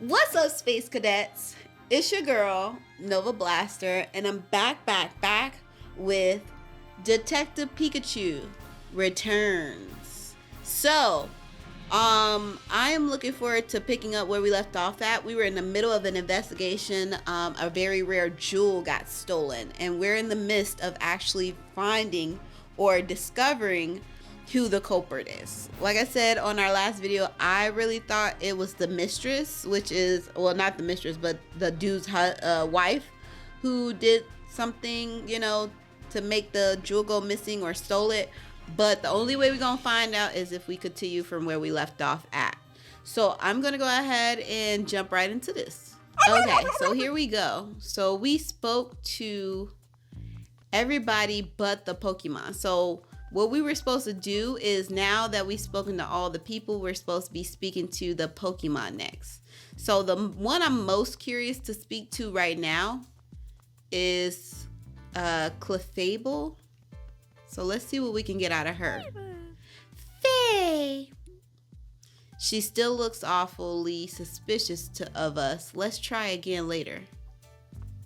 What's up, Space Cadets? It's your girl, NovaBlaStarr, and I'm back with Detective Pikachu Returns. So, I am looking forward to picking up where we left off at. We were in the middle of an investigation. A very rare jewel got stolen, and we're in the midst of actually finding or discovering who the culprit is. Like I said on our last video, I really thought it was the mistress, which is, well, not the mistress, but the dude's wife who did something, to make the jewel go missing or stole it. But the only way we're gonna find out is if we continue from where we left off at. So I'm gonna go ahead and jump right into this. Okay, so here we go. So we spoke to everybody but the Pokemon. So what we were supposed to do is, now that we've spoken to all the people, we're supposed to be speaking to the Pokemon next. So the one I'm most curious to speak to right now is Clefable. So let's see what we can get out of her. Faye! She still looks awfully suspicious of us. Let's try again later.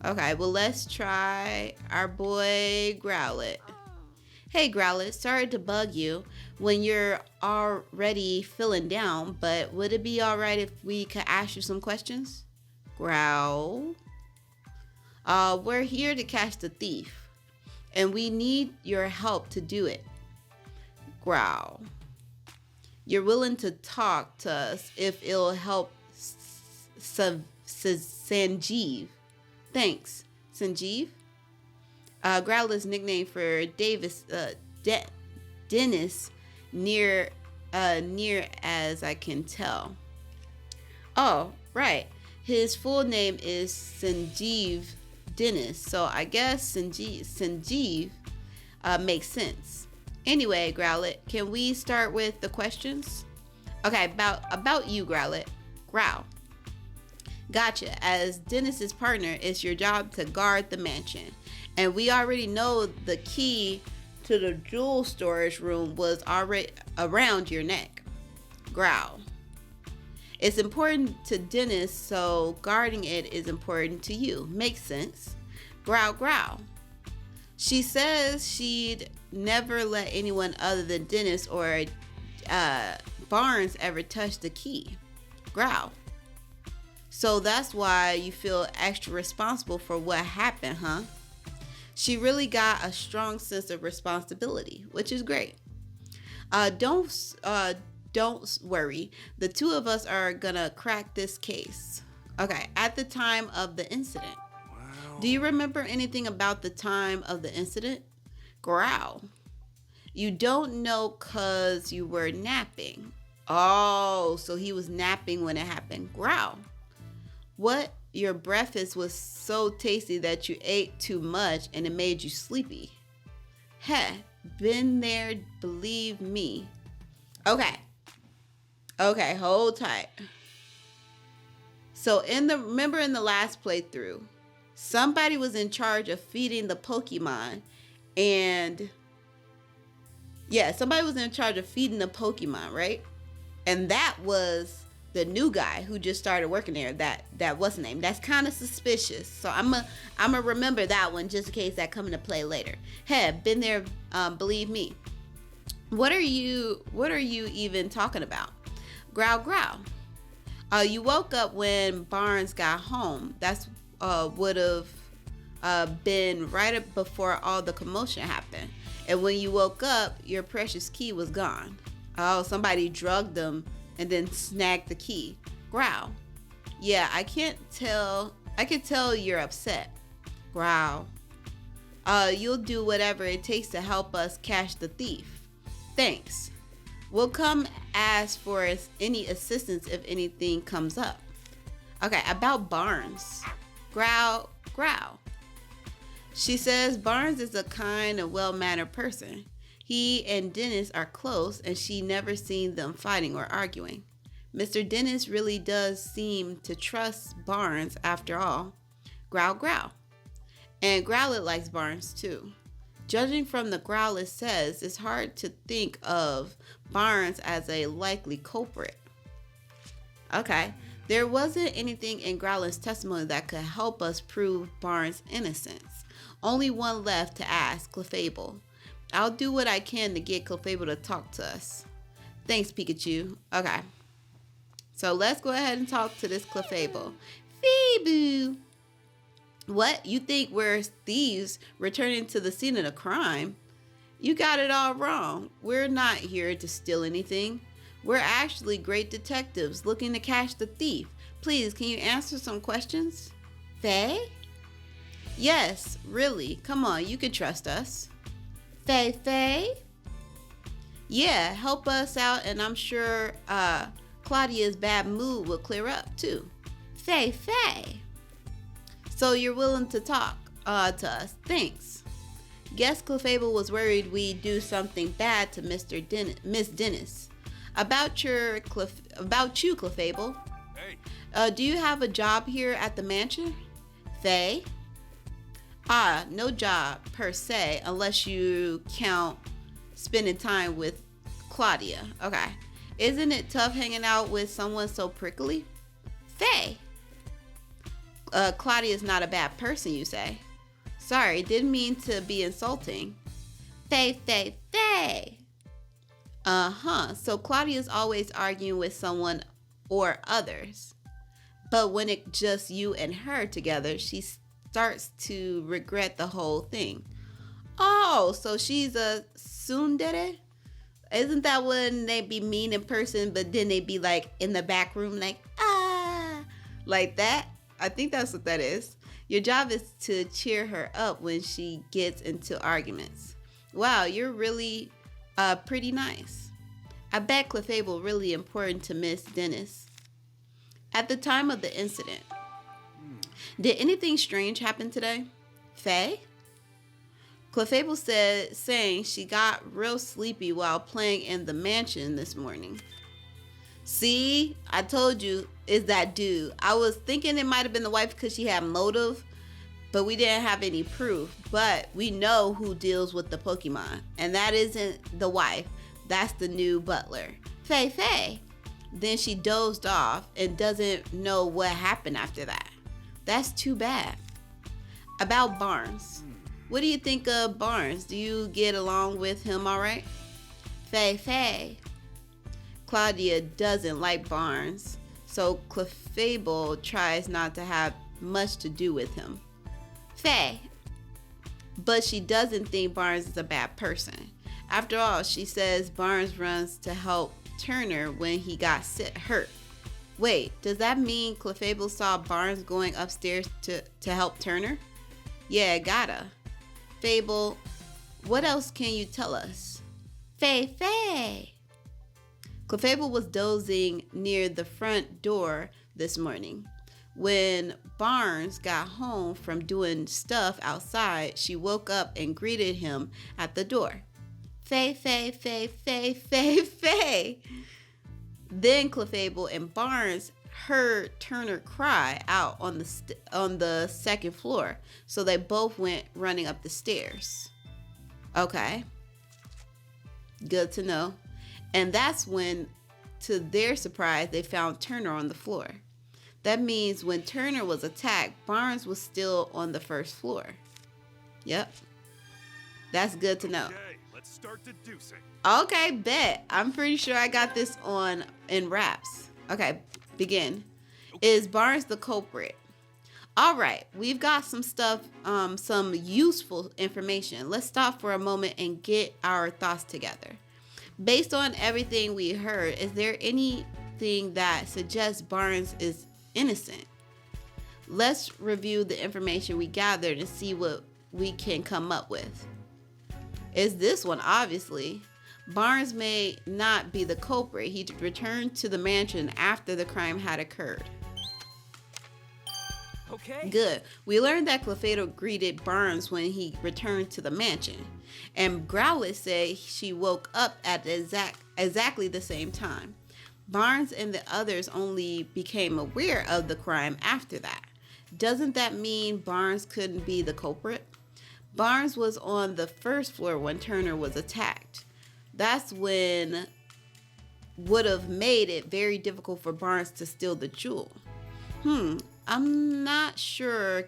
Okay, well, let's try our boy Growlithe. Hey Growlithe, sorry to bug you when you're already feeling down, but would it be alright if we could ask you some questions? Growl. We're here to catch the thief, and we need your help to do it. Growl. You're willing to talk to us if it'll help Sanjeev. Thanks, Sanjeev. Growlithe's nickname for Dennis, near as I can tell. Oh, right. His full name is Sanjeev Dennis, so I guess Sanjeev makes sense. Anyway, Growlithe, can we start with the questions? Okay, about you, Growlithe. Growl. Gotcha. As Dennis's partner, it's your job to guard the mansion. And we already know the key to the jewel storage room was already around your neck. Growl. It's important to Dennis, so guarding it is important to you. Makes sense. Growl, growl. She says she'd never let anyone other than Dennis or Barnes ever touch the key. Growl. So that's why you feel extra responsible for what happened, huh? She really got a strong sense of responsibility, which is great. Don't worry. The two of us are gonna crack this case. Okay, at the time of the incident. Wow. Do you remember anything about the time of the incident? Growl. You don't know cause you were napping. Oh, so he was napping when it happened. Growl. What? Your breakfast was so tasty that you ate too much and it made you sleepy. Heh, been there, believe me. Okay, hold tight. So remember in the last playthrough, somebody was in charge of feeding the Pokemon, and somebody was in charge of feeding the Pokemon, right? And that was the new guy who just started working there. That what's the name? That's kind of suspicious. So I'm gonna remember that one just in case that come into play later. Hey, been there, believe me. What are you even talking about? Growl, growl. You woke up when Barnes got home. That's would have been right up before all the commotion happened. And when you woke up, your precious key was gone. Oh, somebody drugged them and then snagged the key. Growl. Yeah, I can tell you're upset. Growl. You'll do whatever it takes to help us catch the thief. Thanks. We'll come ask for any assistance if anything comes up. Okay, about Barnes. Growl, growl. She says Barnes is a kind and well-mannered person. He and Dennis are close, and she never seen them fighting or arguing. Mr. Dennis really does seem to trust Barnes after all. Growl, growl. And Growlithe likes Barnes too. Judging from the Growlithe says, it's hard to think of Barnes as a likely culprit. Okay, There wasn't anything in Growlithe's testimony that could help us prove Barnes' innocence. Only one left to ask, Clefable. I'll do what I can to get Clefable to talk to us. Thanks, Pikachu. Okay. So let's go ahead and talk to this Clefable. Feeboo! What? You think we're thieves returning to the scene of the crime? You got it all wrong. We're not here to steal anything. We're actually great detectives looking to catch the thief. Please, can you answer some questions? Faye? Yes, really. Come on, you can trust us. Faye? Yeah, help us out and I'm sure Claudia's bad mood will clear up too. Faye. So you're willing to talk to us. Thanks. Guess Clefable was worried we'd do something bad to Miss Dennis. About you, Clefable. Hey. Do you have a job here at the mansion? Faye? No job per se, unless you count spending time with Claudia. Okay. Isn't it tough hanging out with someone so prickly? Faye. Claudia's not a bad person, you say? Sorry, didn't mean to be insulting. Faye. So Claudia's always arguing with someone or others. But when it's just you and her together, she starts to regret the whole thing. Oh, so she's a tsundere? Isn't that when they be mean in person, but then they be like in the back room like that? I think that's what that is. Your job is to cheer her up when she gets into arguments. Wow, you're really pretty nice. I bet Clefable really important to Miss Dennis. At the time of the incident, did anything strange happen today? Faye? Clefable saying she got real sleepy while playing in the mansion this morning. See, I told you, it's that dude. I was thinking it might have been the wife because she had motive, but we didn't have any proof. But we know who deals with the Pokemon, and that isn't the wife. That's the new butler. Faye. Then she dozed off and doesn't know what happened after that. That's too bad. About Barnes. What do you think of Barnes? Do you get along with him all right? Faye. Claudia doesn't like Barnes, so Clefable tries not to have much to do with him. Faye. But she doesn't think Barnes is a bad person. After all, she says Barnes runs to help Turner when he got hurt. Wait, does that mean Clefable saw Barnes going upstairs to help Turner? Yeah, gotta. Fable, what else can you tell us? Faye. Clefable was dozing near the front door this morning. When Barnes got home from doing stuff outside, she woke up and greeted him at the door. Faye. Then Clefable and Barnes heard Turner cry out on the second floor, so they both went running up the stairs. Okay. Good to know. And that's when, to their surprise, they found Turner on the floor. That means when Turner was attacked, Barnes was still on the first floor. Yep. That's good to know. Okay, let's start deducing. Okay, bet. I'm pretty sure I got this in wraps. Okay, begin. Is Barnes the culprit? All right, we've got some stuff, some useful information. Let's stop for a moment and get our thoughts together. Based on everything we heard, is there anything that suggests Barnes is innocent? Let's review the information we gathered and see what we can come up with. Is this one, obviously. Barnes may not be the culprit. He returned to the mansion after the crime had occurred. Okay. Good. We learned that Clefable greeted Barnes when he returned to the mansion. And Growlithe said she woke up at exactly the same time. Barnes and the others only became aware of the crime after that. Doesn't that mean Barnes couldn't be the culprit? Barnes was on the first floor when Turner was attacked. That's when would have made it very difficult for Barnes to steal the jewel. I'm not sure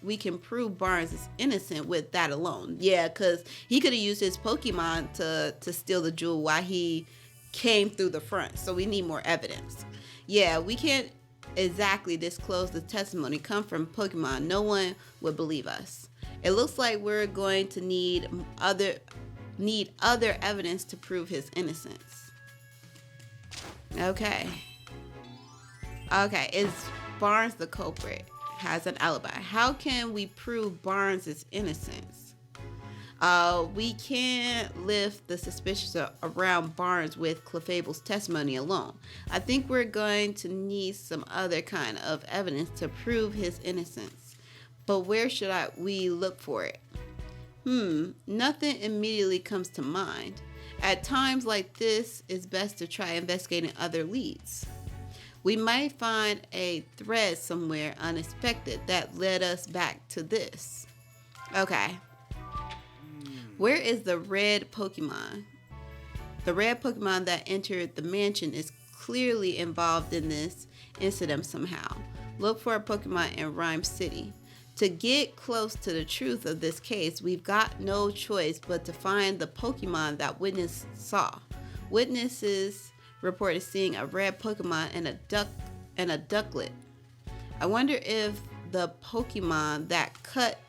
we can prove Barnes is innocent with that alone. Yeah, because he could have used his Pokemon to steal the jewel while he came through the front. So we need more evidence. Yeah, we can't exactly disclose the testimony come from Pokemon. No one would believe us. It looks like we're going to need other evidence to prove his innocence. Okay, is Barnes the culprit? Has an alibi. How can we prove Barnes' innocence? We can't lift the suspicions around Barnes with Clefable's testimony alone. I think we're going to need some other kind of evidence to prove his innocence. But where should we look for it? Nothing immediately comes to mind. At times like this, it's best to try investigating other leads. We might find a thread somewhere unexpected that led us back to this. Okay. Where is the red Pokemon? The red Pokemon that entered the mansion is clearly involved in this incident somehow. Look for a Pokemon in Rhyme City. To get close to the truth of this case, we've got no choice but to find the Pokemon that witnesses saw. Witnesses reported seeing a red Pokemon and a ducklet. I wonder if the Pokemon that cut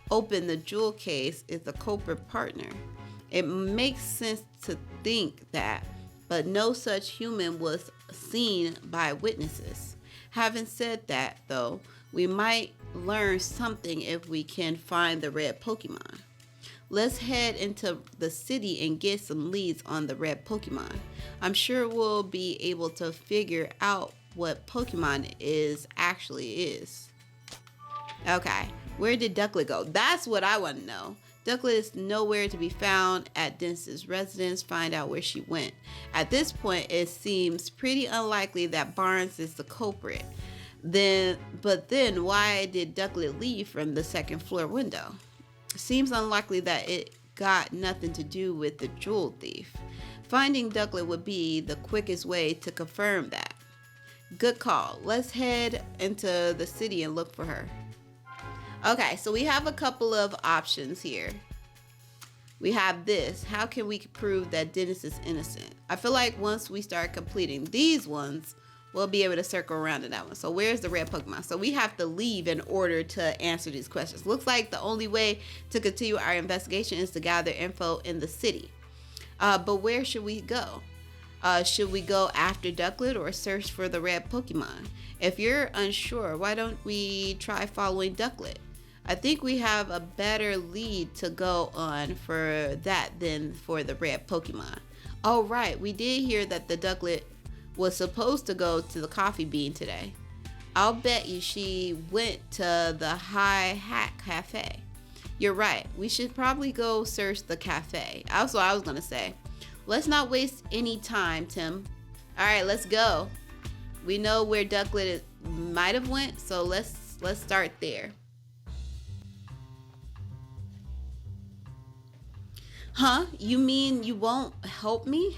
open the jewel case is the culprit partner. It makes sense to think that, but no such human was seen by witnesses. Having said that, though, we might learn something if we can find the red Pokemon. Let's head into the city and get some leads on the red Pokemon. I'm sure we'll be able to figure out what Pokemon actually is. Okay, where did Ducklet go? That's what I want to know. Ducklet is nowhere to be found at Dennis's residence. Find out where she went. At this point, it seems pretty unlikely that Barnes is the culprit. But then why did Ducklet leave from the second floor window? Seems unlikely that it got nothing to do with the jewel thief. Finding Ducklet would be the quickest way to confirm that. Good call. Let's head into the city and look for her. Okay, so we have a couple of options here. We have this. How can we prove that Dennis is innocent? I feel like once we start completing these ones, we'll be able to circle around to that one. So where's the red Pokemon? So we have to leave in order to answer these questions. Looks like the only way to continue our investigation is to gather info in the city. But where should we go? Should we go after Ducklet or search for the red Pokemon? If you're unsure, why don't we try following Ducklet? I think we have a better lead to go on for that than for the red Pokemon. Oh, right. We did hear that the Ducklet was supposed to go to the Coffee Bean today. I'll bet you she went to the High Hat Cafe. You're right. We should probably go search the cafe. That's what I was going to say. Let's not waste any time, Tim. All right, let's go. We know where Ducklet might have went, so let's start there. Huh? You mean you won't help me?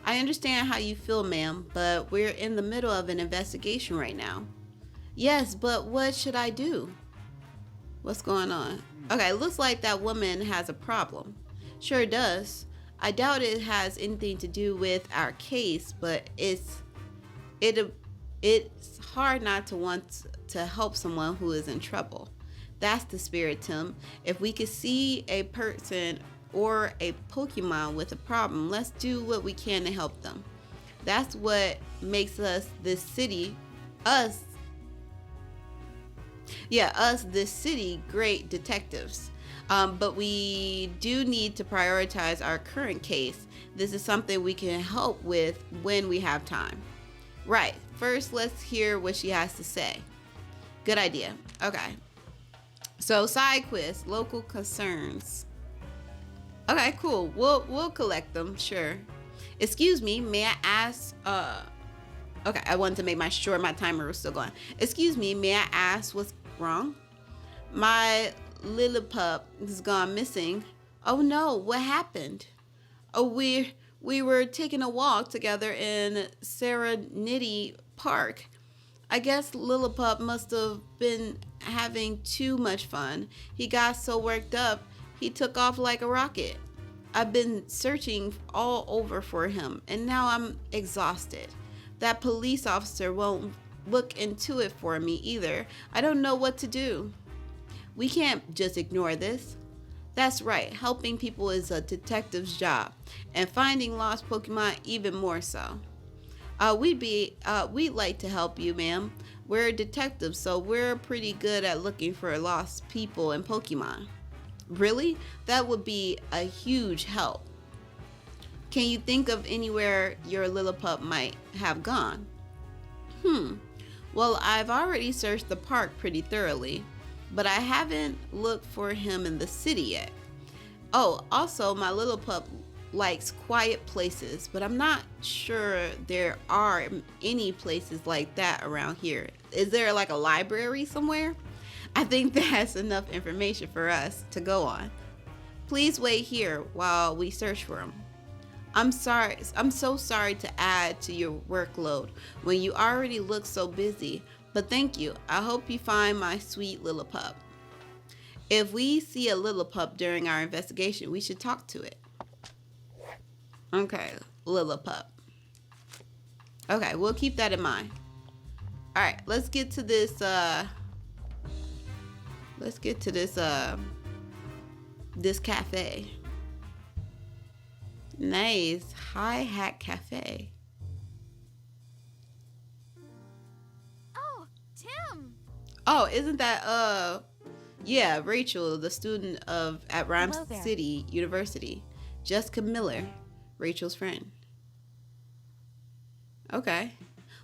I understand how you feel, ma'am, but we're in the middle of an investigation right now. Yes, but what should I do? What's going on? Okay, looks like that woman has a problem. Sure does. I doubt it has anything to do with our case, but it's hard not to want to help someone who is in trouble. That's the spirit, Tim. If we could see a person or a Pokemon with a problem, let's do what we can to help them. That's what makes us this city great detectives. But we do need to prioritize our current case. This is something we can help with when we have time. Right. First, let's hear what she has to say. Good idea. Okay. So side quiz, local concerns. Okay, cool. We'll collect them, sure. Excuse me, may I ask okay, I wanted to make sure my timer was still going. Excuse me, may I ask what's wrong? My little pup has gone missing. Oh no, what happened? Oh, we're We were taking a walk together in Serenity Park. I guess Lilliput must have been having too much fun. He got so worked up, he took off like a rocket. I've been searching all over for him, and now I'm exhausted. That police officer won't look into it for me either. I don't know what to do. We can't just ignore this. That's right, helping people is a detective's job, and finding lost Pokemon even more so. We'd like to help you, ma'am. We're detectives, so we're pretty good at looking for lost people and Pokemon. Really? That would be a huge help. Can you think of anywhere your Lilliput might have gone? Well, I've already searched the park pretty thoroughly, but I haven't looked for him in the city yet. Oh, also, my Lilliput likes quiet places, but I'm not sure there are any places like that around here. Is there like a library somewhere? I think that's enough information for us to go on. Please wait here while we search for him. I'm so sorry to add to your workload when you already look so busy, but thank you. I hope you find my sweet Lilliput. If we see a Lilliput during our investigation, we should talk to it. Okay, Lilliput. Okay, we'll keep that in mind. All right, let's get to this this cafe. Nice. Hi Hat Cafe. Oh, Tim. Oh, isn't that yeah, Rachel, the student at Rhyme City University. Jessica Miller, Rachel's friend. Okay.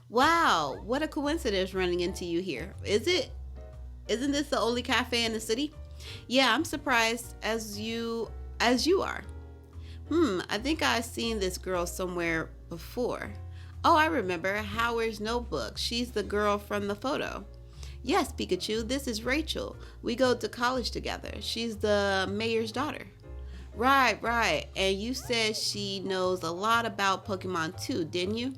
Wow, what a coincidence running into you here. Isn't this the only cafe in the city? Yeah, I'm surprised as you are. I think I've seen this girl somewhere before. Oh, I remember. Howard's Notebook. She's the girl from the photo. Yes, Pikachu, this is Rachel. We go to college together. She's the mayor's daughter. Right. And you said she knows a lot about Pokemon too, didn't you?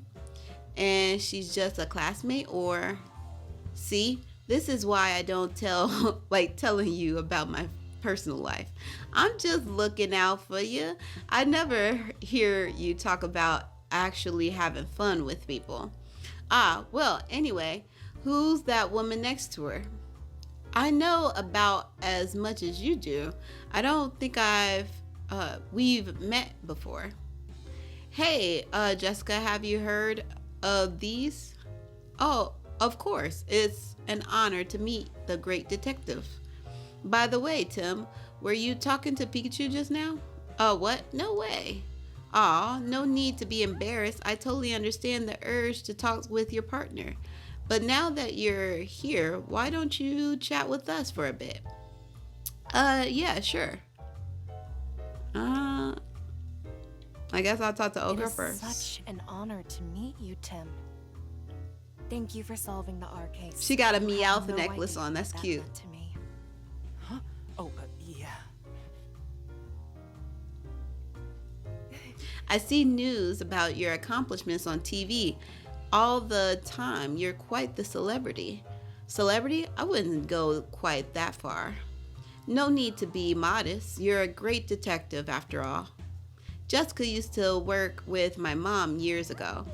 And she's just a classmate, or? See, this is why I don't telling you about my personal life. I'm just looking out for you. I never hear you talk about actually having fun with people. Well, anyway, who's that woman next to her? I know about as much as you do. I don't think we've met before. Hey, Jessica, have you heard of these? Oh, of course. It's an honor to meet the great detective. By the way, Tim, were you talking to Pikachu just now? Oh, what? No way. Aw, no need to be embarrassed. I totally understand the urge to talk with your partner. But now that you're here, why don't you chat with us for a bit? Yeah, sure. I guess I'll talk to Ogre first. It is such an honor to meet you, Tim. Thank you for solving the R case. She got a Meowth necklace on. That's cute. To me. Huh? Oh, yeah. I see news about your accomplishments on TV all the time. You're quite the celebrity. Celebrity? I wouldn't go quite that far. No need to be modest. You're a great detective after all. Jessica used to work with my mom years ago.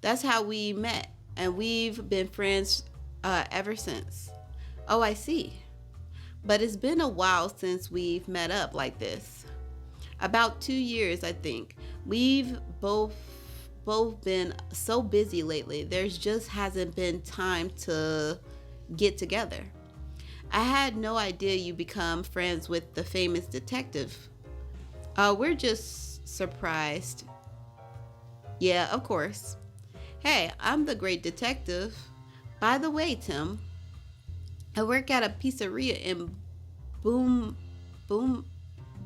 That's how we met, and we've been friends ever since. Oh, I see. But it's been a while since we've met up like this. About 2 years, I think. We've both been so busy lately. There's just hasn't been time to get together. I had no idea you become friends with the famous detective. We're just surprised. Yeah, of course. Hey, I'm the great detective. By the way, Tim, I work at a pizzeria in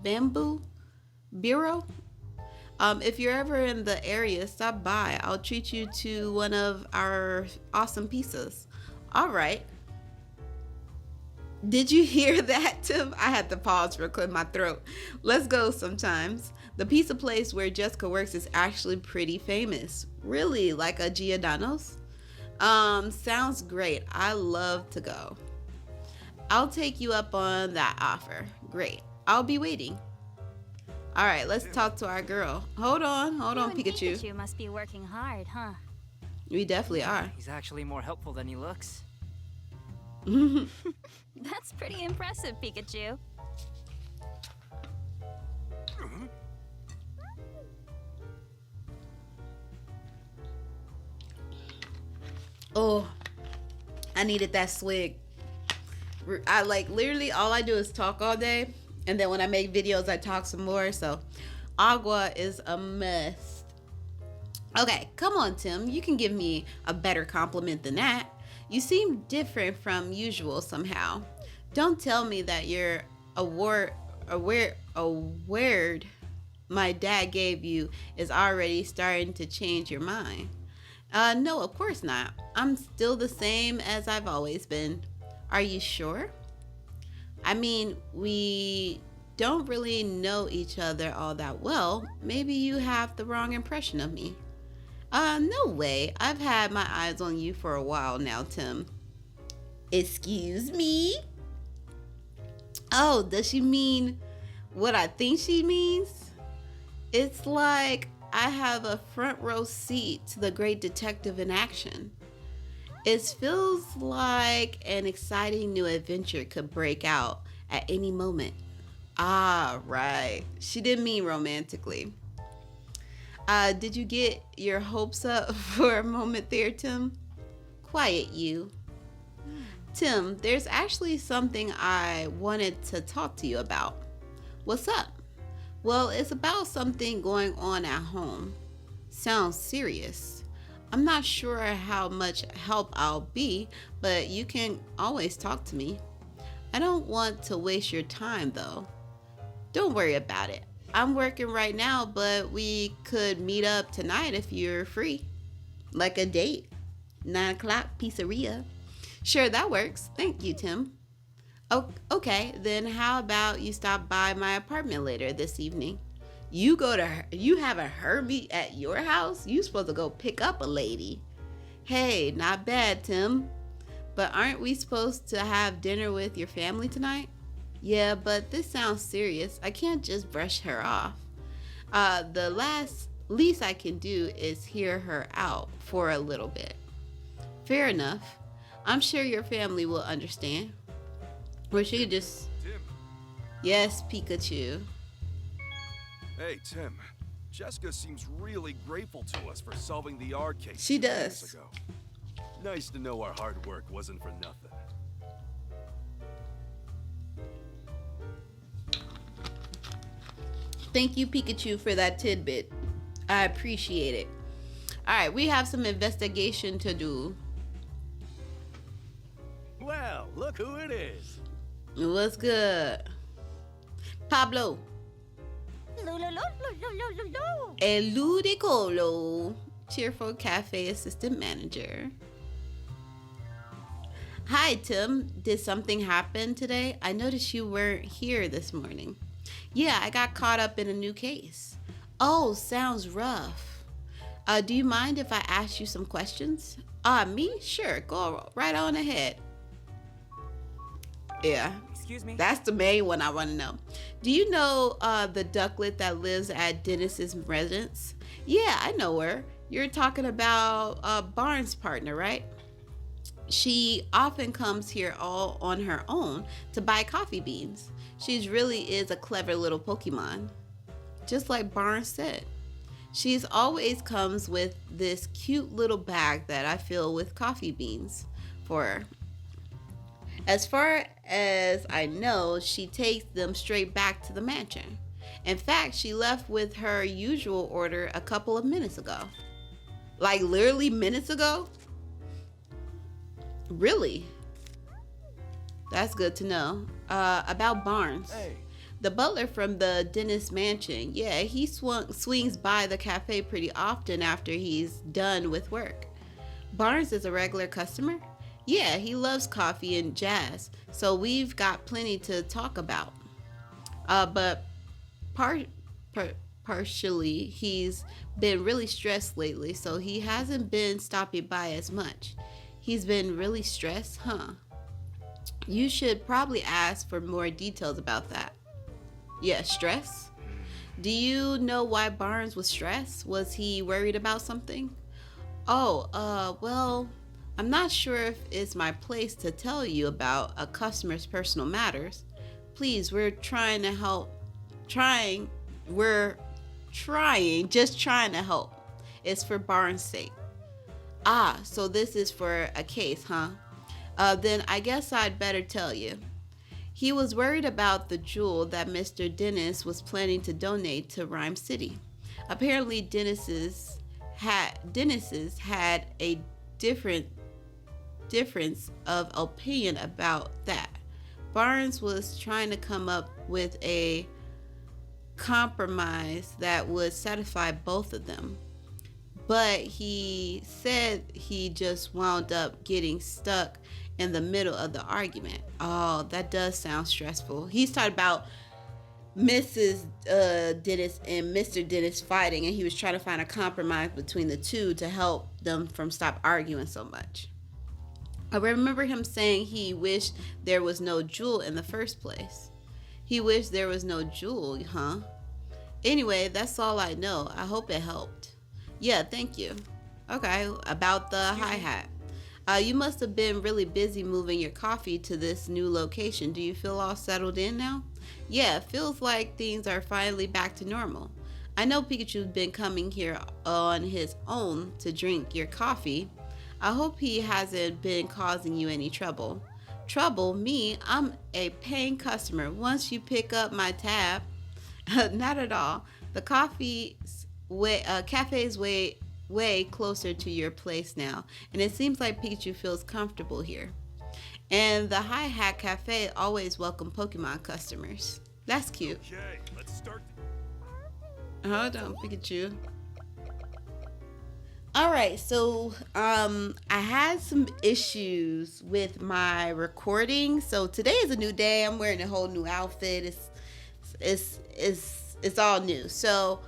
Bamboo Bureau. If you're ever in the area, stop by. I'll treat you to one of our awesome pizzas. All right. Did you hear that, Tim? I had to pause for clear my throat. Let's go sometimes. The pizza place where Jessica works is actually pretty famous. Really, like a Giordano's? Sounds great. I love to go. I'll take you up on that offer. Great. I'll be waiting. All right, let's talk to our girl. Hold on, Pikachu. Pikachu must be working hard, huh? We definitely are. He's actually more helpful than he looks. That's pretty impressive, Pikachu. Oh, I needed that swig. I like literally all I do is talk all day, and then when I make videos I talk some more, so agua is a must. Okay, come on Tim, you can give me a better compliment than that. You seem different from usual somehow. Don't tell me that your award my dad gave you is already starting to change your mind. No, of course not. I'm still the same as I've always been. Are you sure? I mean, we don't really know each other all that well. Maybe you have the wrong impression of me. No way. I've had my eyes on you for a while now, Tim. Excuse me? Oh, does she mean what I think she means? It's like I have a front row seat to the great detective in action. It feels like an exciting new adventure could break out at any moment. Ah, right. She didn't mean romantically. Did you get your hopes up for a moment there, Tim? Quiet you. Tim, there's actually something I wanted to talk to you about. What's up? Well, it's about something going on at home. Sounds serious. I'm not sure how much help I'll be, but you can always talk to me. I don't want to waste your time though. Don't worry about it. I'm working right now, but we could meet up tonight if you're free. Like a date. 9 o'clock pizzeria. Sure, that works. Thank you, Tim. Oh, okay, then how about you stop by my apartment later this evening? You have a Herbie at your house? You supposed to go pick up a lady. Hey, not bad, Tim. But aren't we supposed to have dinner with your family tonight? Yeah, but this sounds serious. I can't just brush her off. The least I can do is hear her out for a little bit. Fair enough. I'm sure your family will understand. Or she could just... Tim. Yes, Pikachu. Hey, Tim. Jessica seems really grateful to us for solving the R case. She 2 years does. ago. Nice to know our hard work wasn't for nothing. Thank you, Pikachu, for that tidbit. I appreciate it. All right, we have some investigation to do. Well, look who it is. What's good? Pablo. El Ludicolo, Cheerful Cafe Assistant Manager. Hi, Tim. Did something happen today? I noticed you weren't here this morning. Yeah, I got caught up in a new case. Oh, sounds rough. Do you mind if I ask you some questions? Me? Sure, go right on ahead. Yeah. Excuse me? That's the main one I want to know. Do you know the ducklet that lives at Dennis's residence? Yeah, I know her. You're talking about Barnes' partner, right? She often comes here all on her own to buy coffee beans. She really is a clever little Pokemon. Just like Barnes said. She's always comes with this cute little bag that I fill with coffee beans for her. As far as I know, she takes them straight back to the mansion. In fact, she left with her usual order a couple of minutes ago. Like literally minutes ago? Really? That's good to know. About Barnes. Hey. The butler from the Dennis mansion. Yeah, he swings by the cafe pretty often after he's done with work. Barnes is a regular customer? Yeah, he loves coffee and jazz, so we've got plenty to talk about. But partially he's been really stressed lately, so he hasn't been stopping by as much. He's been really stressed, huh? You should probably ask for more details about that. Yeah, stress? Do you know why Barnes was stressed? Was he worried about something? Oh, well, I'm not sure if it's my place to tell you about a customer's personal matters. Please, we're trying to help. Just trying to help. It's for Barnes' sake. Ah, so this is for a case, huh? Then I guess I'd better tell you. He was worried about the jewel that Mr. Dennis was planning to donate to Rhyme City. Apparently, Dennis's had a difference of opinion about that. Barnes was trying to come up with a compromise that would satisfy both of them. But he said he just wound up getting stuck in the middle of the argument. Oh, that does sound stressful. He's talking about Mrs. Dennis and Mr. Dennis fighting, and he was trying to find a compromise between the two to help them from stop arguing so much. I remember him saying he wished there was no jewel in the first place. He wished there was no jewel, huh? Anyway, that's all I know. I hope it helped. Yeah, thank you. Okay, about the hi-hat. You must have been really busy moving your coffee to this new location. Do you feel all settled in now? Yeah, it feels like things are finally back to normal. I know Pikachu's been coming here on his own to drink your coffee. I hope he hasn't been causing you any trouble. Trouble? Me? I'm a paying customer. Once you pick up my tab, not at all. The cafe's way closer to your place now, and it seems like Pikachu feels comfortable here. And the Hi Hat Cafe always welcome Pokemon customers. That's cute. Okay, let's start. Hold on, Pikachu. Alright, so I had some issues with my recording. So today is a new day. I'm wearing a whole new outfit. It's all new. So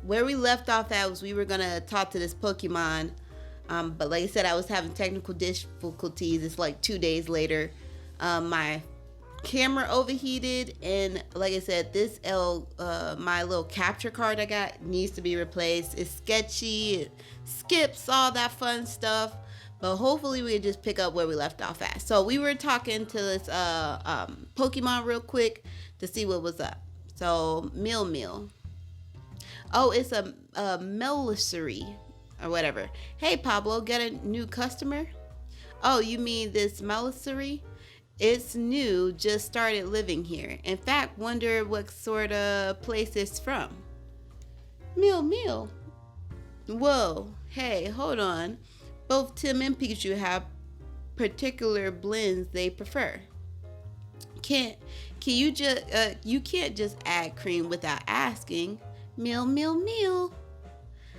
where we left off at was we were gonna talk to this Pokemon. But like I said, I was having technical difficulties. It's like 2 days later. My camera overheated, and like I said, this my little capture card I got needs to be replaced. It's sketchy, it skips all that fun stuff, but hopefully we can just pick up where we left off at. So we were talking to this Pokemon real quick to see what was up. So Mew. Oh, it's a Melissery or whatever. Hey Pablo, get a new customer? Oh, you mean this Melissery? It's new, just started living here. In fact, wonder what sort of place it's from. Mew. Whoa, hey, hold on. Both Tim and Pikachu have particular blends they prefer. You can't just add cream without asking. Mew.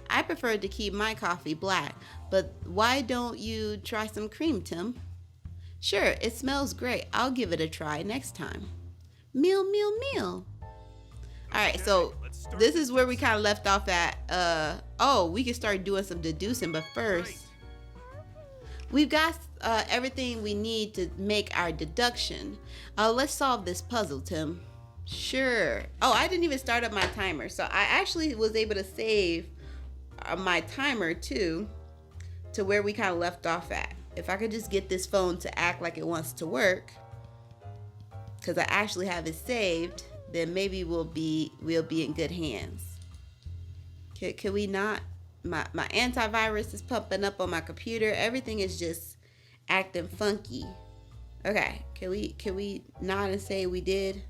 I prefer to keep my coffee black, but why don't you try some cream, Tim? Sure, it smells great. I'll give it a try next time. Mew. Alright, so this is where we kind of left off at. We can start doing some deducing, but first, we've got everything we need to make our deduction. Let's solve this puzzle, Tim. Sure. Oh, I didn't even start up my timer, so I actually was able to save my timer too to where we kind of left off at. If I could just get this phone to act like it wants to work, because I actually have it saved, then maybe we'll be in good hands. Can we not? My antivirus is pumping up on my computer. Everything is just acting funky. Okay, can we nod and say we did?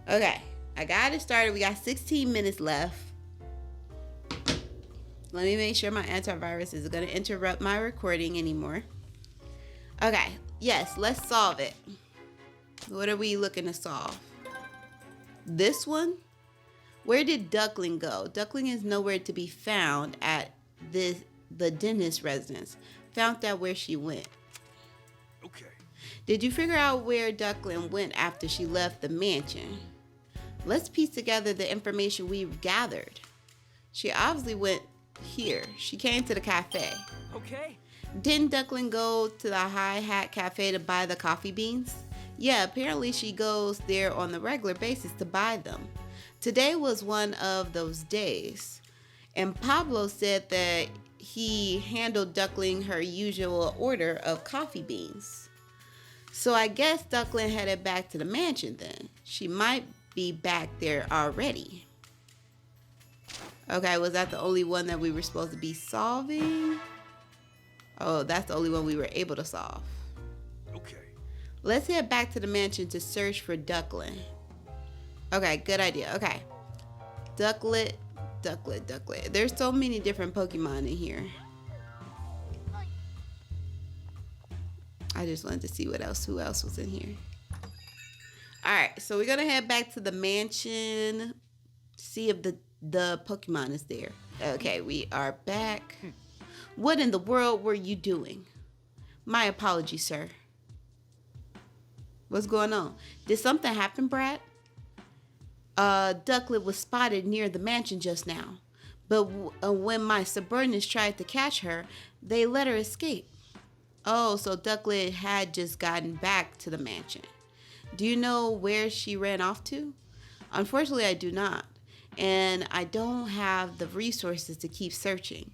Okay, I got it started. We got 16 minutes left. Let me make sure my antivirus isn't going to interrupt my recording anymore. Okay, yes, let's solve it. What are we looking to solve? This one? Where did Duckling go? Duckling is nowhere to be found at the dentist residence. Found out where she went. Okay. Did you figure out where Duckling went after she left the mansion? Let's piece together the information we've gathered. She obviously went here. She came to the cafe. Okay. Didn't Duckling go to the High Hat Cafe to buy the coffee beans? Yeah, apparently she goes there on a regular basis to buy them. Today was one of those days. And Pablo said that he handled Duckling her usual order of coffee beans. So I guess Duckling headed back to the mansion then. She might be back there already. Okay, was that the only one that we were supposed to be solving? Oh, that's the only one we were able to solve. Okay. Let's head back to the mansion to search for Duckling. Okay, good idea. Okay. Ducklet. There's so many different Pokemon in here. I just wanted to see who else was in here. Alright, so we're gonna head back to the mansion. See if the Pokemon is there. Okay, we are back. What in the world were you doing? My apologies, sir. What's going on? Did something happen, Brad? Ducklet was spotted near the mansion just now. But when my subordinates tried to catch her, they let her escape. Oh, so Ducklet had just gotten back to the mansion. Do you know where she ran off to? Unfortunately, I do not. And I don't have the resources to keep searching.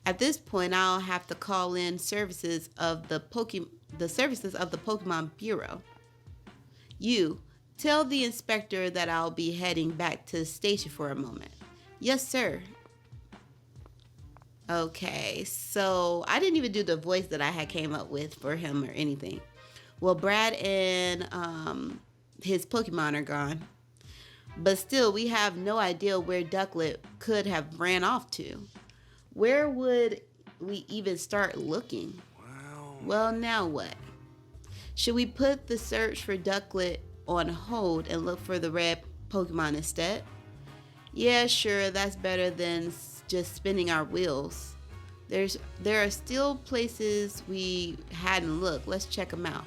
At this point, I'll have to call in services of the services of the Pokemon Bureau. You, tell the inspector that I'll be heading back to the station for a moment. Yes, sir. Okay, so I didn't even do the voice that I had came up with for him or anything. Well, Brad and his Pokemon are gone. But still, we have no idea where Ducklet could have ran off to. Where would we even start looking? Well, now what? Should we put the search for Ducklet on hold and look for the red Pokemon instead? Yeah, sure, that's better than just spinning our wheels. There are still places we hadn't looked. Let's check them out.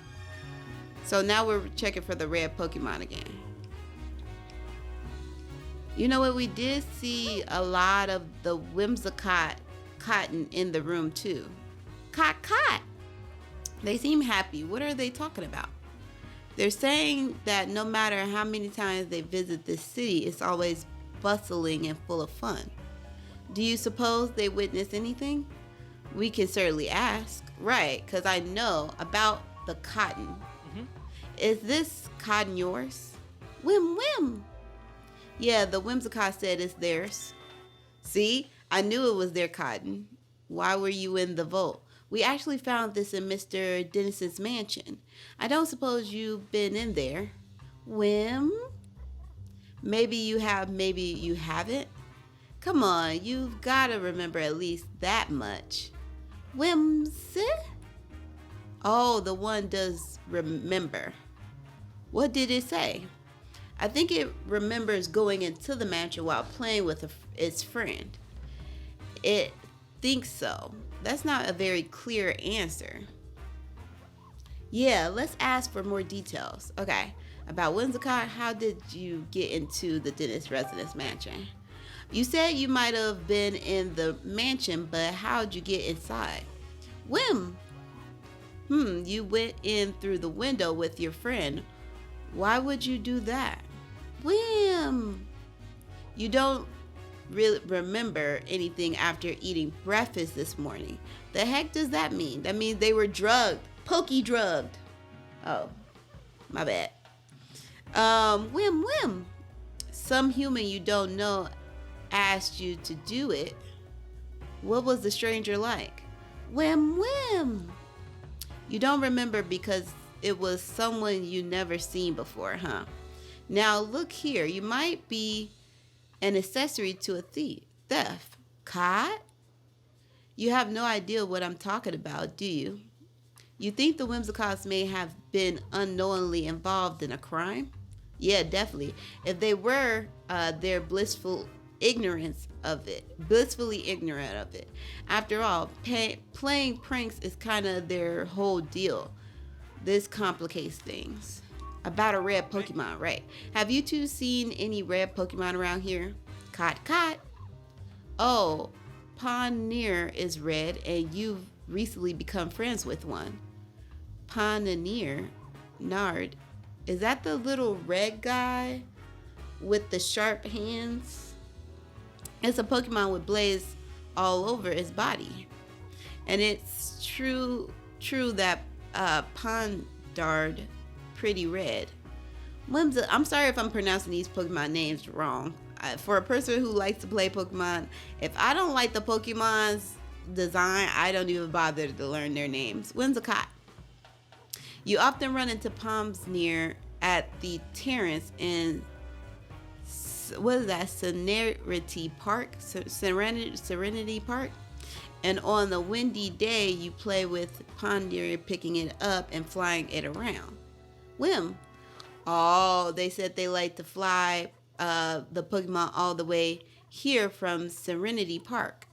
So now we're checking for the red Pokemon again. You know what? We did see a lot of the Whimsicott cotton in the room too. Cot. They seem happy. What are they talking about? They're saying that no matter how many times they visit this city, it's always bustling and full of fun. Do you suppose they witness anything? We can certainly ask. Right, because I know about the cotton. Mm-hmm. Is this cotton yours? Whim. Yeah, the Whimsicott said it's theirs. See, I knew it was their cotton. Why were you in the vault? We actually found this in Mr. Dennis's mansion. I don't suppose you've been in there. Whim? Maybe you have, maybe you haven't. Come on, you've got to remember at least that much. Whimsy? Oh, the one does remember. What did it say? I think it remembers going into the mansion while playing with its friend. It thinks so. That's not a very clear answer. Yeah, let's ask for more details. Okay, about Whimsicott, how did you get into the Dennis residence mansion? You said you might have been in the mansion, but how'd you get inside? Whim. You went in through the window with your friend. Why would you do that? Whim. You don't really remember anything after eating breakfast this morning. The heck does that mean? That means they were drugged. Drugged. Oh, my bad. Whim. Some human you don't know asked you to do it. What was the stranger like? Whim. You don't remember because it was someone you never seen before, huh? Now look here, you might be an accessory to a theft. Caught? You have no idea what I'm talking about, do you? You think the Whimsicotts may have been unknowingly involved in a crime? Yeah, definitely. If they were, they're blissfully ignorant of it. After all, playing pranks is kind of their whole deal. This complicates things. About a red Pokemon, right? Have you two seen any red Pokemon around here? Cot. Oh, Pawnier is red, and you've recently become friends with one. Pawnier, Nard. Is that the little red guy with the sharp hands? It's a Pokemon with blades all over its body. And it's true that Pondard pretty red. I'm sorry if I'm pronouncing these Pokemon names wrong. For a person who likes to play Pokemon, if I don't like the Pokemon's design, I don't even bother to learn their names. Whimsicott. You often run into Pawnier at the terrace in Serenity Park? Serenity Park? And on the windy day, you play with Pawnier, picking it up and flying it around. Whim. Oh, they said they like to fly the Pokemon all the way here from Serenity Park.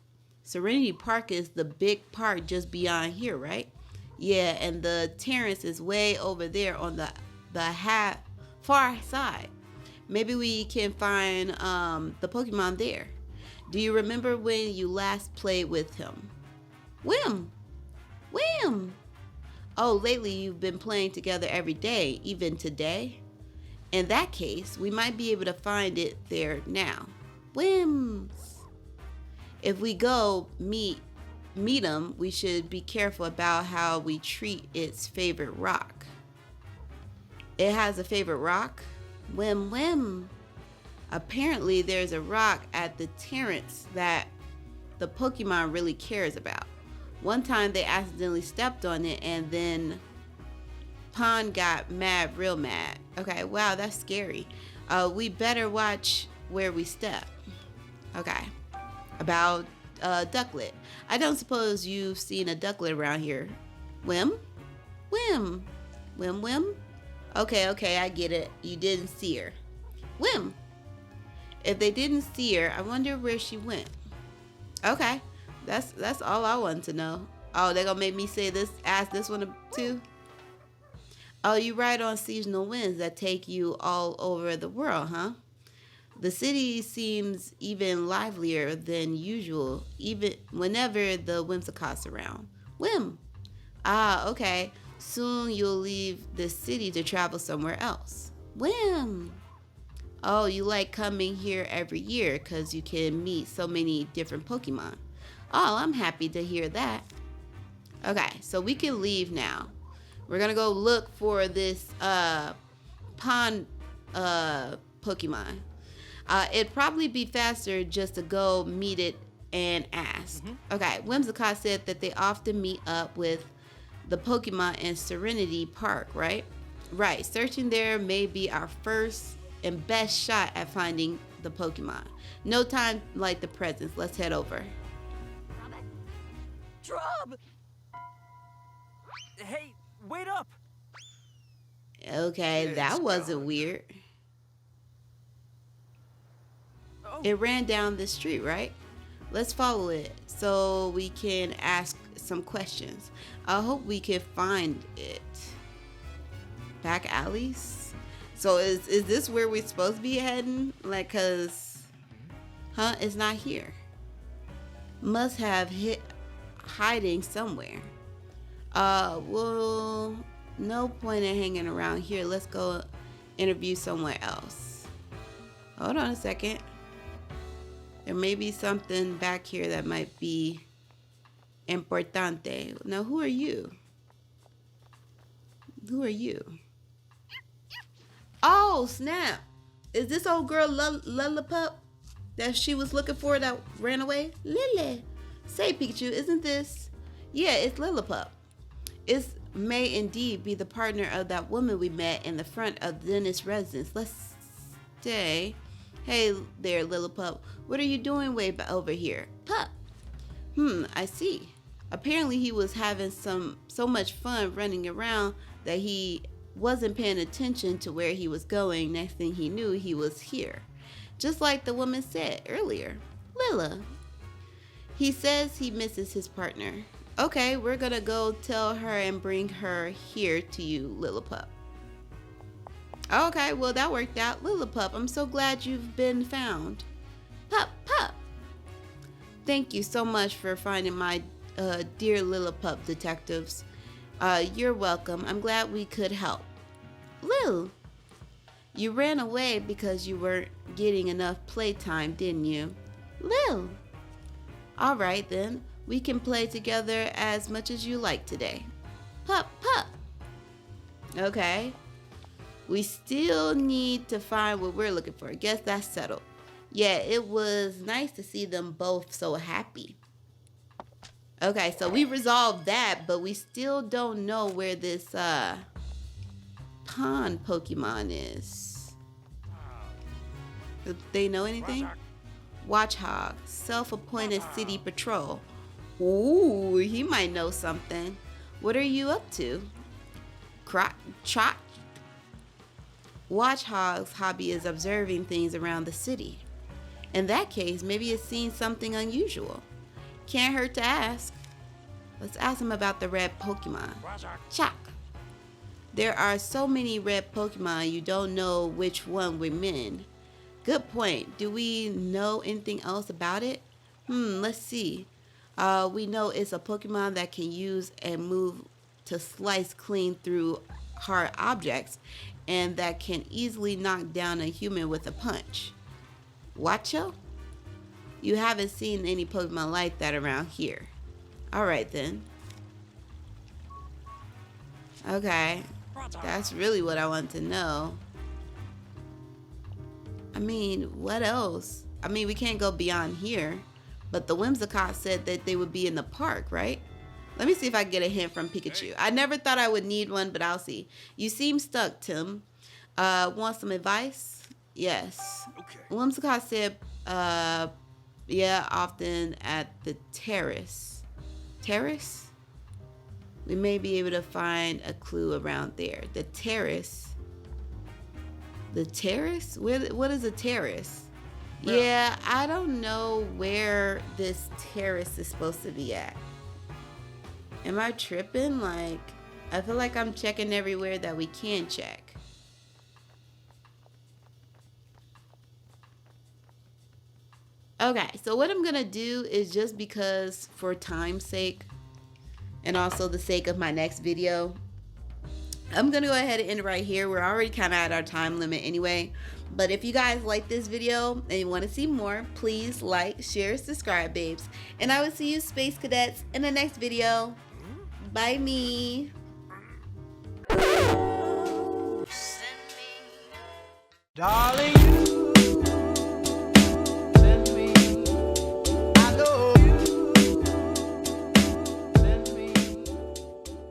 Serenity Park is the big park just beyond here, right? Yeah, and the terrace is way over there on the far side. Maybe we can find the Pokemon there. Do you remember when you last played with him? Whim. Oh, lately you've been playing together every day, even today? In that case, we might be able to find it there now. Whims. If we go meet him, we should be careful about how we treat its favorite rock. It has a favorite rock? Whim. Apparently, there's a rock at the terrace that the Pokemon really cares about. One time they accidentally stepped on it, and then Pond got real mad. Okay, wow, that's scary. We better watch where we step. Okay, about Ducklet. I don't suppose you've seen a Ducklet around here. Whim. Okay, I get it. You didn't see her. Whim. If they didn't see her, I wonder where she went. Okay, that's all I want to know. Oh, they're gonna make me ask this one too? Oh, you ride on seasonal winds that take you all over the world, huh? The city seems even livelier than usual, even whenever the Whimsicott's around. Whim. Ah, okay. Soon you'll leave the city to travel somewhere else. Whim. Oh, you like coming here every year because you can meet so many different Pokemon. Oh, I'm happy to hear that. Okay, so we can leave now. We're gonna go look for this pond Pokemon. It'd probably be faster just to go meet it and ask. Okay, Whimsicott said that they often meet up with the Pokemon in Serenity Park, right? Right, searching there may be our first and best shot at finding the Pokemon. No time like the present. Let's head over. Drob! Hey, wait up! Okay, that wasn't weird. Oh. It ran down the street, right? Let's follow it so we can ask some questions. I hope we can find it. Back alleys? So is this where we're supposed to be heading? Like, cause, it's not here. Must have hiding somewhere. Well, no point in hanging around here. Let's go interview somewhere else. Hold on a second. There may be something back here that might be importante. Now, who are you? Who are you? Oh, snap. Is this old girl Lillipup that she was looking for that ran away? Lily. Say, Pikachu, isn't this? Yeah, it's Lillipup. It may indeed be the partner of that woman we met in the front of Dennis' residence. Let's stay. Hey there, Lillipup. What are you doing way over here? Pup. I see. Apparently he was having so much fun running around that he wasn't paying attention to where he was going. Next thing he knew, he was here. Just like the woman said earlier. Lilla. He says he misses his partner. Okay, we're gonna go tell her and bring her here to you, Lillipup. Okay, well that worked out. Lillipup, I'm so glad you've been found. Pup, pup. Thank you so much for finding my dear Lillipup detectives. You're welcome. I'm glad we could help. Lil, you ran away because you weren't getting enough playtime, didn't you? Lil. All right then, we can play together as much as you like today. Pup, pup. Okay. We still need to find what we're looking for. Guess that's settled. Yeah, it was nice to see them both so happy. Okay, so we resolved that, but we still don't know where this pond Pokemon is. Do they know anything? Watchhog, self-appointed city patrol. Ooh, he might know something. What are you up to? Trot. Watchhog's hobby is observing things around the city. In that case, maybe it's seen something unusual. Can't hurt to ask. Let's ask him about the red Pokemon. Chak. There are so many red Pokemon, you don't know which one we're in. Good point. Do we know anything else about it? Let's see. We know it's a Pokemon that can use and move to slice clean through hard objects, and that can easily knock down a human with a punch. Watcho? You haven't seen any Pokemon like that around here. Alright then. Okay. That's really what I want to know. I mean, what else? I mean, we can't go beyond here. But the Whimsicott said that they would be in the park, right? Let me see if I can get a hint from Pikachu. I never thought I would need one, but I'll see. You seem stuck, Tim. Want some advice? Yes. Okay. Whimsicott said, yeah, often at the terrace. Terrace? We may be able to find a clue around there. The terrace. The terrace? What is a terrace? Yeah, I don't know where this terrace is supposed to be at. Am I tripping? Like, I feel like I'm checking everywhere that we can check. Okay, so what I'm gonna do is, just because for time's sake and also the sake of my next video, I'm gonna go ahead and end it right here. We're already kind of at our time limit anyway. But if you guys like this video and you want to see more, please like, share, subscribe, babes. And I will see you Space Cadets in the next video. Bye me. Darling, you